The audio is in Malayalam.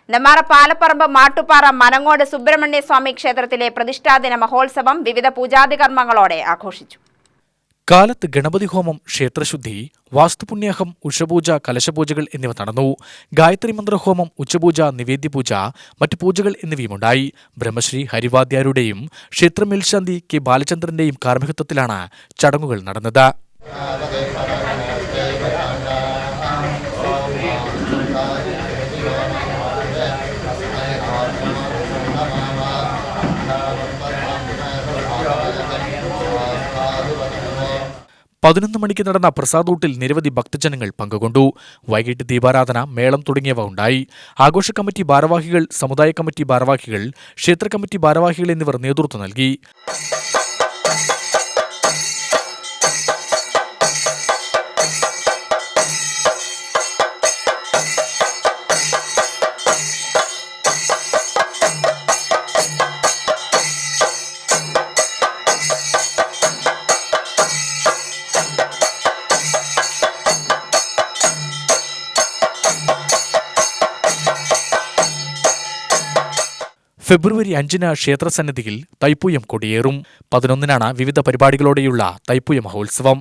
നെന്മാറ പാലപ്പറമ്പ് മാട്ടുപാറ മനങ്ങോട് സുബ്രഹ്മണ്യ സ്വാമി ക്ഷേത്രത്തിലെ പ്രതിഷ്ഠാദിന മഹോത്സവം വിവിധ പൂജാതി കർമ്മങ്ങളോടെ ആഘോഷിച്ചു. കാലത്ത് ഗണപതി ഹോമം, ക്ഷേത്രശുദ്ധി, വാസ്തുപുണ്യാഹം, ഉഷപൂജ, കലശപൂജകൾ എന്നിവ നടന്നു. ഗായത്രി മന്ത്രഹോമം, ഉച്ചപൂജ, നിവേദ്യപൂജ, മറ്റു പൂജകൾ എന്നിവയുമുണ്ടായി. ബ്രഹ്മശ്രീ ഹരിവാദ്യാരുടെയും ക്ഷേത്ര മേൽശാന്തി കെ ബാലചന്ദ്രന്റെയും കാർമ്മികത്വത്തിലാണ് ചടങ്ങുകൾ നടന്നത്. പതിനൊന്ന് മണിക്ക് നടന്ന പ്രസാദൂട്ടിൽ നിരവധി ഭക്തജനങ്ങൾ പങ്കുകൊണ്ടു. വൈകിട്ട് ദീപാരാധന, മേളം തുടങ്ങിയവ ഉണ്ടായി. ആഘോഷ കമ്മിറ്റി ഭാരവാഹികൾ, സമുദായ കമ്മിറ്റി ഭാരവാഹികൾ, ക്ഷേത്ര കമ്മിറ്റി ഭാരവാഹികൾ എന്നിവർ നേതൃത്വം നൽകി. ഫെബ്രുവരി 5-ന് ക്ഷേത്രസന്നിധിയിൽ തൈപ്പൂയം കൊടിയേറും. 11-നാണ് വിവിധ പരിപാടികളോടെയുള്ള തൈപ്പൂയ മഹോത്സവം.